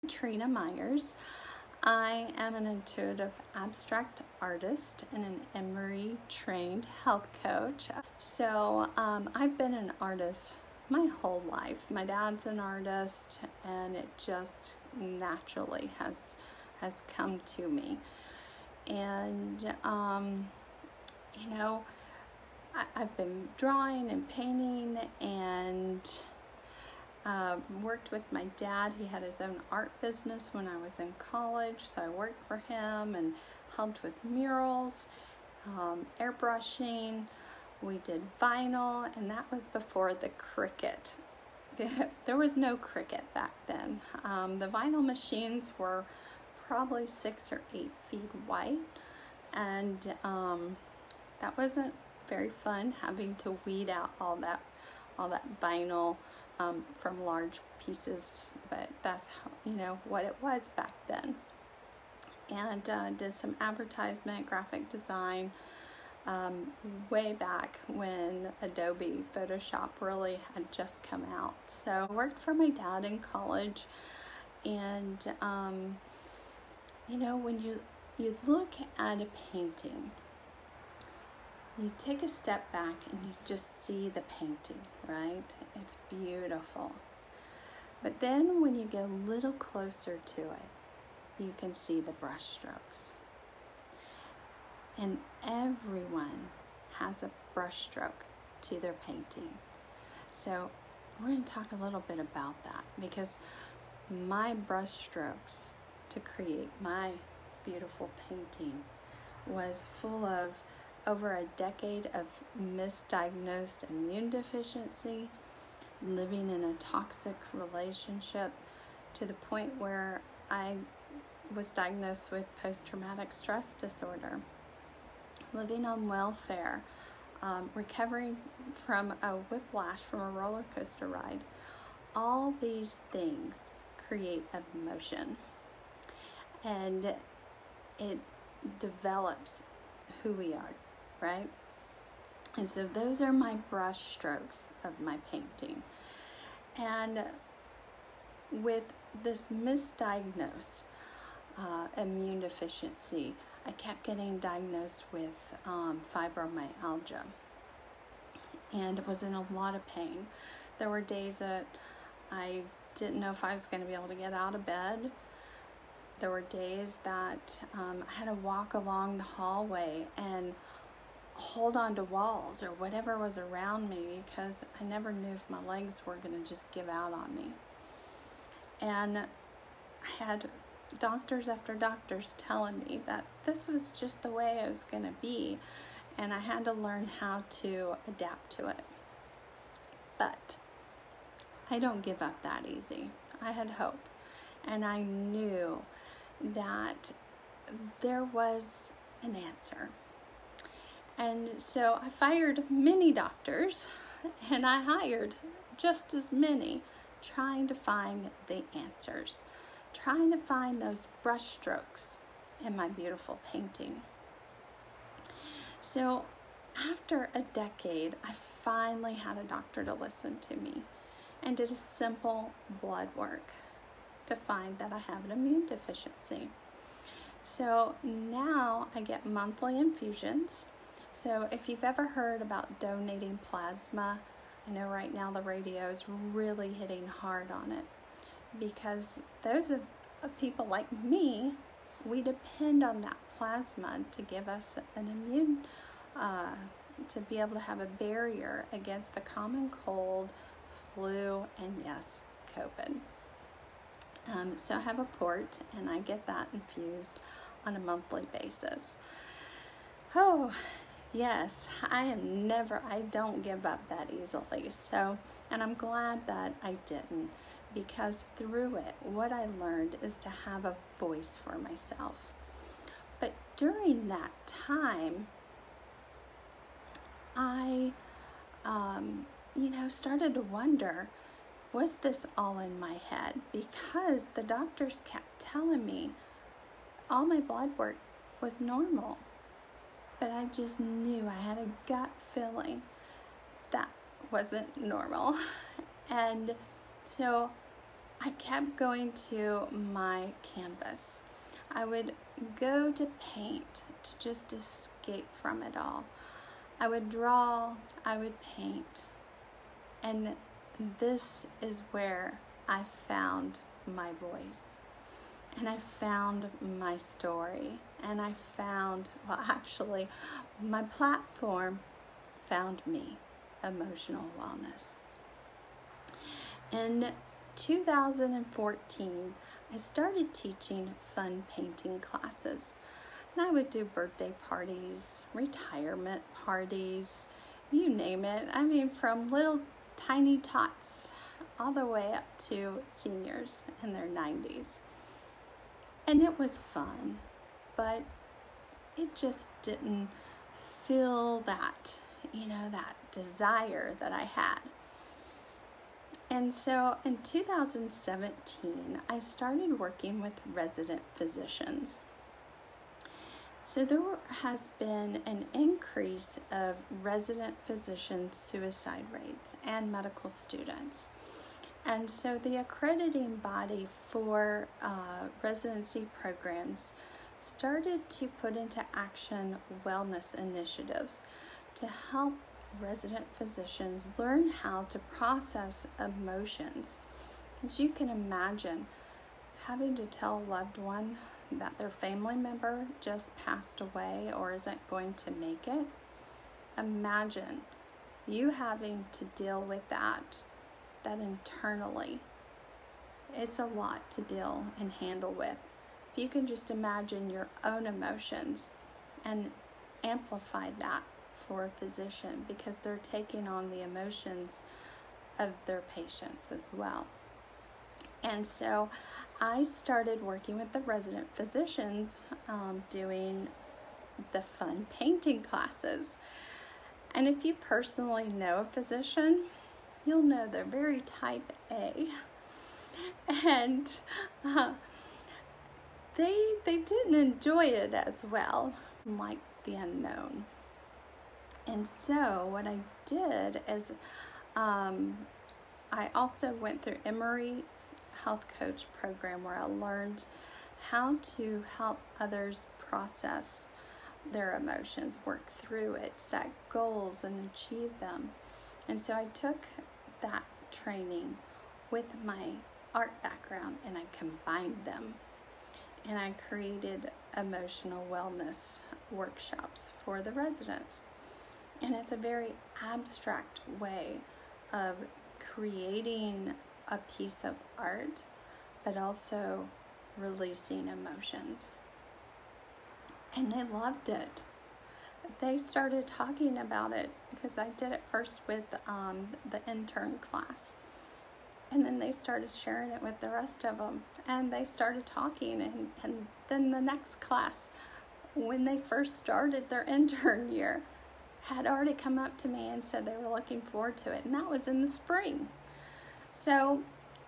Trina Myers. I am an intuitive abstract artist and an Emory trained health coach. So I've been an artist my whole life. My dad's an artist, and it just naturally has come to me. And you know, I've been drawing and painting and worked with my dad. He had his own art business when I was in college, so I worked for him and helped with murals, airbrushing. We did vinyl, and that was before the Cricut. There was no Cricut back then. The vinyl machines were probably 6 or 8 feet wide, and that wasn't very fun, having to weed out all that vinyl from large pieces, but that's how, what it was back then. And did some advertisement, graphic design, way back when Adobe Photoshop really had just come out. So I worked for my dad in college, and when you look at a painting, you take a step back and you just see the painting, right? It's beautiful. But then when you get a little closer to it, you can see the brush strokes. And everyone has a brush stroke to their painting. So we're going to talk a little bit about that, because my brush strokes to create my beautiful painting was full of over a decade of misdiagnosed immune deficiency, living in a toxic relationship to the point where I was diagnosed with post-traumatic stress disorder, living on welfare, recovering from a whiplash from a roller coaster ride. All these things create emotion, and it develops who we are, right? And so those are my brush strokes of my painting. And with this misdiagnosed immune deficiency, I kept getting diagnosed with fibromyalgia, and was in a lot of pain. There were days that I didn't know if I was going to be able to get out of bed. There were days that I had to walk along the hallway and hold on to walls or whatever was around me, because I never knew if my legs were going to just give out on me. And I had doctors after doctors telling me that this was just the way it was going to be, and I had to learn how to adapt to it. But I don't give up that easy. I had hope, and I knew that there was an answer. And so I fired many doctors, and I hired just as many, trying to find the answers, trying to find those brush strokes in my beautiful painting. So after a decade, I finally had a doctor to listen to me and did a simple blood work to find that I have an immune deficiency. So now I get monthly infusions. So if you've ever heard about donating plasma, I know right now the radio is really hitting hard on it, because those of people like me, we depend on that plasma to give us an immune, to be able to have a barrier against the common cold, flu, and yes, COVID. So I have a port, and I get that infused on a monthly basis. Oh, yes, I don't give up that easily. So, and I'm glad that I didn't, because through it, what I learned is to have a voice for myself. But during that time, I, started to wonder, was this all in my head? Because the doctors kept telling me all my blood work was normal. But I just knew, I had a gut feeling that wasn't normal. And so I kept going to my canvas. I would go to paint to just escape from it all. I would draw, I would paint, and this is where I found my voice, and I found my story, and I found, well, actually, my platform found me, Emotional Wellness. In 2014, I started teaching fun painting classes. And I would do birthday parties, retirement parties, you name it. I mean, from little tiny tots all the way up to seniors in their 90s. And it was fun, but it just didn't fill that, that desire that I had. And so in 2017, I started working with resident physicians. So there has been an increase of resident physician suicide rates and medical students. And so the accrediting body for residency programs started to put into action wellness initiatives to help resident physicians learn how to process emotions. As you can imagine, having to tell a loved one that their family member just passed away or isn't going to make it. Imagine you having to deal with that internally. It's a lot to deal and handle with. If you can just imagine your own emotions and amplify that for a physician, because they're taking on the emotions of their patients as well. And so I started working with the resident physicians, doing the fun painting classes. And if you personally know a physician, you'll know they're very type A. And they didn't enjoy it as well, like the unknown. And so what I did is I also went through Emory's health coach program, where I learned how to help others process their emotions, work through it, set goals, and achieve them. And so I took that training with my art background and I combined them. And I created emotional wellness workshops for the residents. And it's a very abstract way of creating a piece of art, but also releasing emotions. And they loved it. They started talking about it because I did it first with the intern class. And then they started sharing it with the rest of them. And they started talking. And then the next class, when they first started their intern year, had already come up to me and said they were looking forward to it. And that was in the spring. So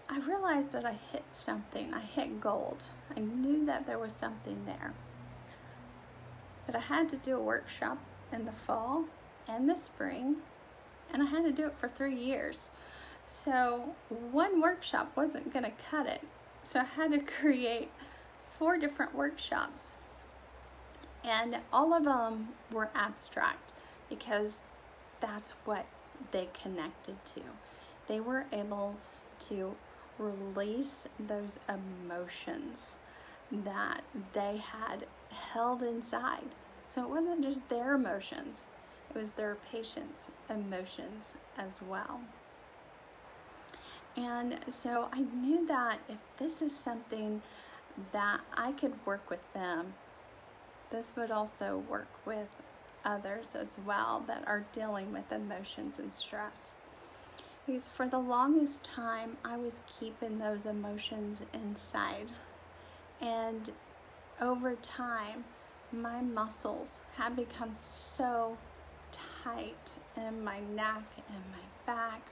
I realized that I hit something. I hit gold. I knew that there was something there. But I had to do a workshop in the fall and the spring. And I had to do it for 3 years. So one workshop wasn't going to cut it. So I had to create 4 different workshops. And all of them were abstract, because that's what they connected to. They were able to release those emotions that they had held inside. So it wasn't just their emotions, it was their patients' emotions as well. And so I knew that if this is something that I could work with them, this would also work with others as well that are dealing with emotions and stress. Because for the longest time, I was keeping those emotions inside. And over time, my muscles had become so tight in my neck and my back.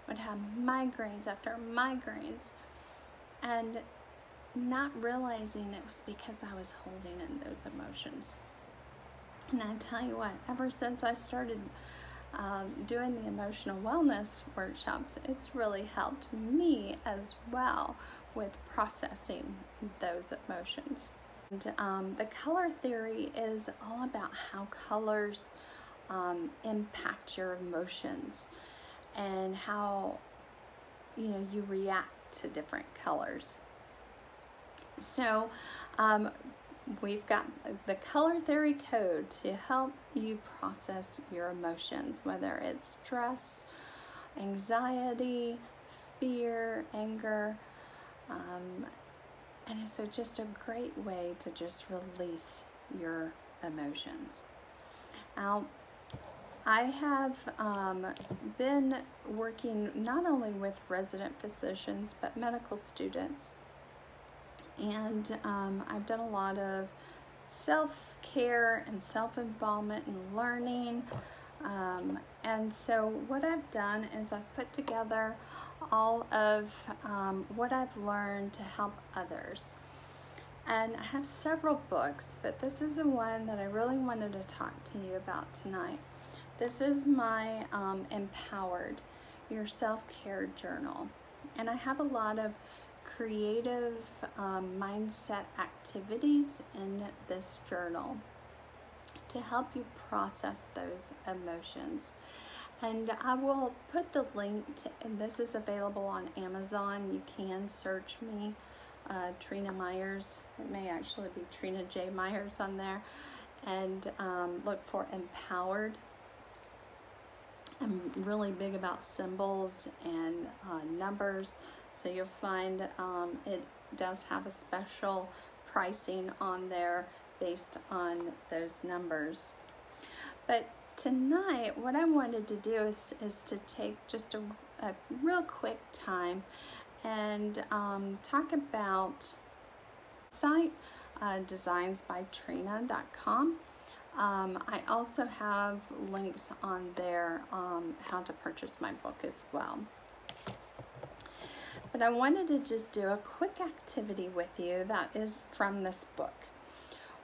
I would have migraines after migraines. And not realizing it was because I was holding in those emotions. And I tell you what, ever since I started doing the emotional wellness workshops, it's really helped me as well with processing those emotions. And the color theory is all about how colors impact your emotions and how you react to different colors. So we've got the color theory code to help you process your emotions, whether it's stress, anxiety, fear, anger, and it's just a great way to just release your emotions. Now, I have been working not only with resident physicians, but medical students. And I've done a lot of self-care and self-involvement and learning. And so what I've done is I've put together all of what I've learned to help others. And I have several books, but this is the one that I really wanted to talk to you about tonight. This is my Empowered, Your Self-Care Journal. And I have a lot of creative mindset activities in this journal to help you process those emotions. And I will put the link and this is available on Amazon. You can search me, Trina Myers. It may actually be Trina J. Myers on there. And look for Empowered. I'm really big about symbols and numbers, so you'll find it does have a special pricing on there based on those numbers. But tonight, what I wanted to do is to take just a real quick time and talk about site designsbytrina.com. I also have links on there how to purchase my book as well. But I wanted to just do a quick activity with you that is from this book.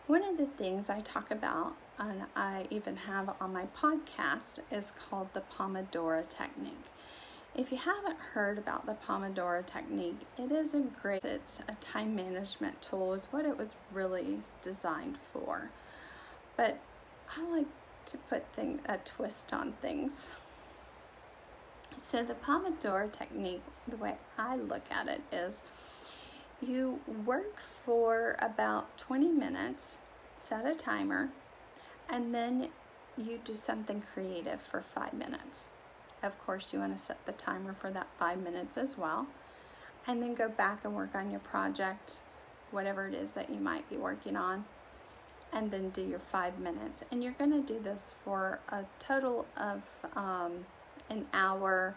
One of the things I talk about, and I even have on my podcast, is called the Pomodoro Technique. If you haven't heard about the Pomodoro Technique, it's a time management tool, is what it was really designed for. But I like to put a twist on things. So the Pomodoro Technique, the way I look at it is you work for about 20 minutes, set a timer, and then you do something creative for 5 minutes. Of course, you want to set the timer for that 5 minutes as well, and then go back and work on your project, whatever it is that you might be working on, and then do your 5 minutes. And you're going to do this for a total of an hour.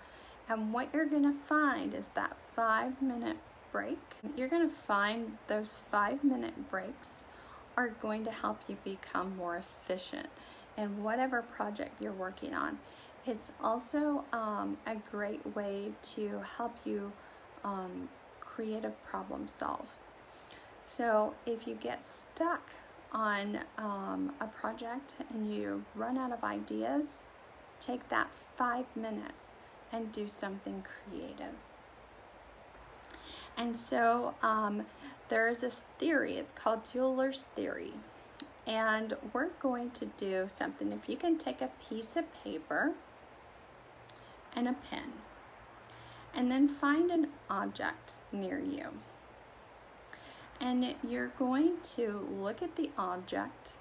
And what you're going to find is that 5-minute break. You're going to find those 5-minute breaks are going to help you become more efficient in whatever project you're working on. It's also a great way to help you creative problem solve. So if you get stuck on a project and you run out of ideas, take that 5 minutes and do something creative. And so there's this theory, it's called Euler's theory. And we're going to do something. If you can take a piece of paper and a pen, and then find an object near you. And you're going to look at the object.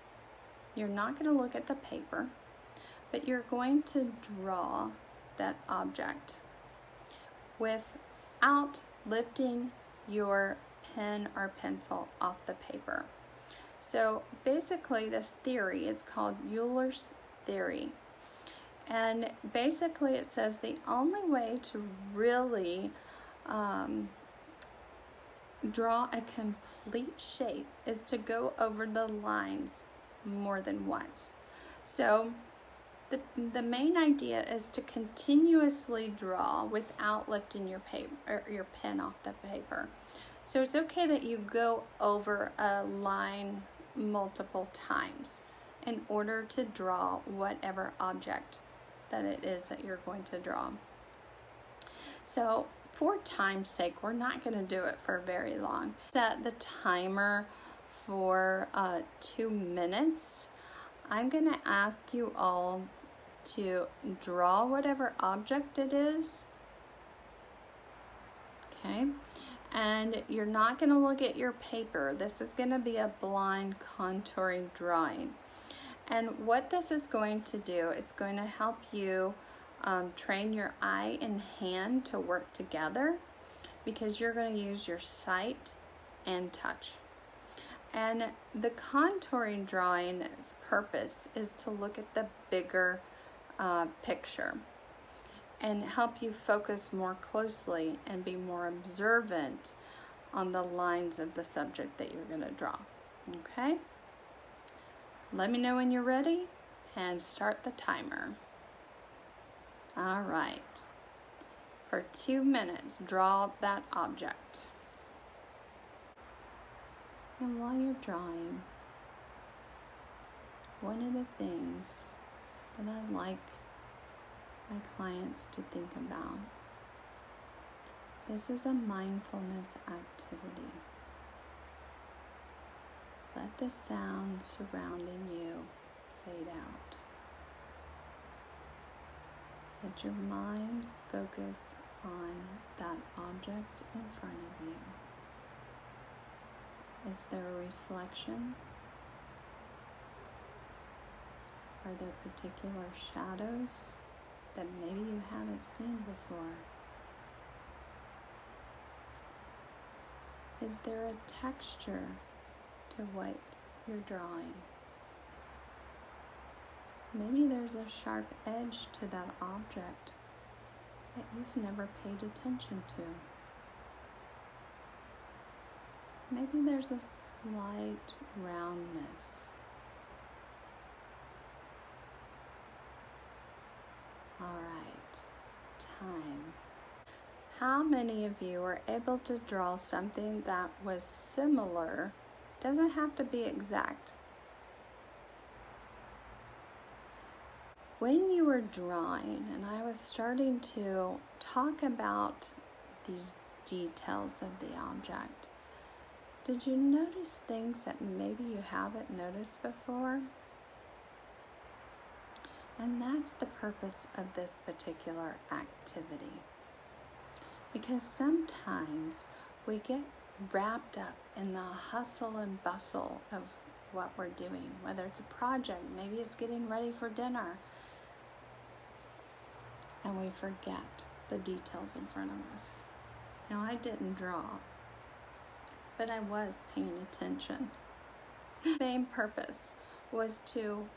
You're not going to look at the paper, but you're going to draw that object without lifting your pen or pencil off the paper. So basically this theory, it's called Euler's theory. And basically it says the only way to really draw a complete shape is to go over the lines more than once. So the main idea is to continuously draw without lifting your paper or your pen off the paper. So it's okay that you go over a line multiple times in order to draw whatever object that it is that you're going to draw. So for time's sake, we're not going to do it for very long. Set the timer for 2 minutes. I'm going to ask you all to draw whatever object it is. Okay, and you're not going to look at your paper. This is going to be a blind contouring drawing. And what this is going to do, it's going to help you train your eye and hand to work together, because you're going to use your sight and touch. And the contouring drawing's purpose is to look at the bigger picture and help you focus more closely and be more observant on the lines of the subject that you're going to draw. Okay? Let me know when you're ready and start the timer. All right. For 2 minutes, draw that object. And while you're drawing, one of the things that I like my clients to think about, this is a mindfulness activity. Let the sound surrounding you fade out. Let your mind focus on that object in front of you. Is there a reflection? Are there particular shadows that maybe you haven't seen before? Is there a texture to what you're drawing? Maybe there's a sharp edge to that object that you've never paid attention to. Maybe there's a slight roundness. All right, time. How many of you were able to draw something that was similar? Doesn't have to be exact. When you were drawing, and I was starting to talk about these details of the object, did you notice things that maybe you haven't noticed before? And that's the purpose of this particular activity. Because sometimes we get wrapped up in the hustle and bustle of what we're doing, whether it's a project, maybe it's getting ready for dinner, and we forget the details in front of us. Now, I didn't draw, but I was paying attention. The main purpose was to,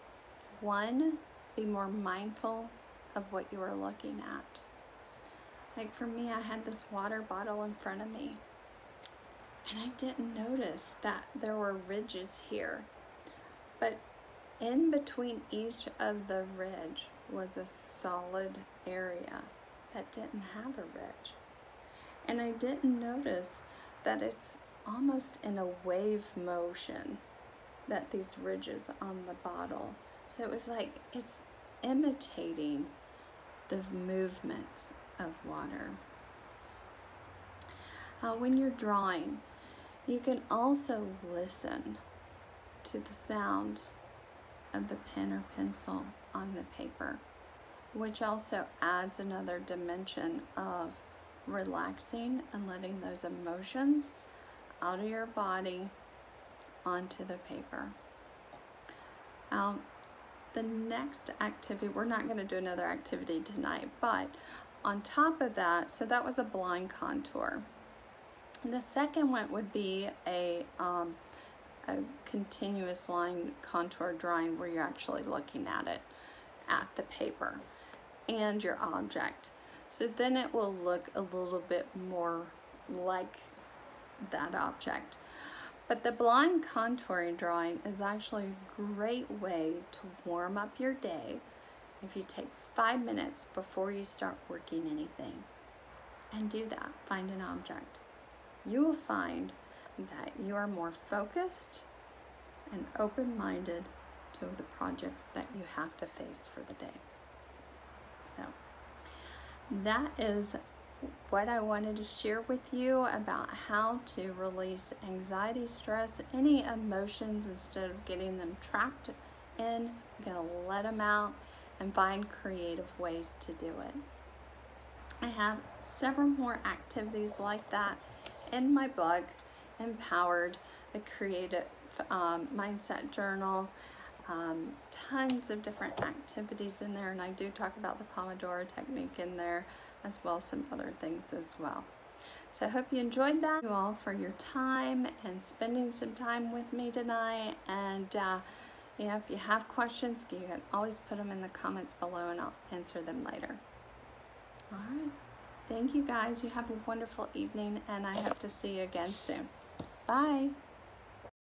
one, be more mindful of what you were looking at. Like for me, I had this water bottle in front of me, and I didn't notice that there were ridges here. But in between each of the ridge was a solid area that didn't have a ridge. And I didn't notice that it's almost in a wave motion, that these ridges on the bottle. So it was like it's imitating the movements of water. When you're drawing, you can also listen to the sound of the pen or pencil on the paper, which also adds another dimension of relaxing and letting those emotions out of your body onto the paper. The next activity, we're not going to do another activity tonight, but on top of that, so that was a blind contour. The second one would be a continuous line contour drawing where you're actually looking at it, at the paper and your object. So then it will look a little bit more like that object. But the blind contouring drawing is actually a great way to warm up your day if you take 5 minutes before you start working anything. And do that, find an object. You will find that you are more focused and open-minded to the projects that you have to face for the day. that is what I wanted to share with you about how to release anxiety, stress, any emotions. Instead of getting them trapped in, you're going to let them out and find creative ways to do it. I have several more activities like that in my book, Empowered, a Creative Mindset Journal. Tons of different activities in there, and I do talk about the Pomodoro technique in there, as well as some other things as well. So I hope you enjoyed that. Thank you all for your time and spending some time with me tonight. And you know, if you have questions, you can always put them in the comments below and I'll answer them later. All right. Thank you guys. You have a wonderful evening, and I hope to see you again soon. Bye.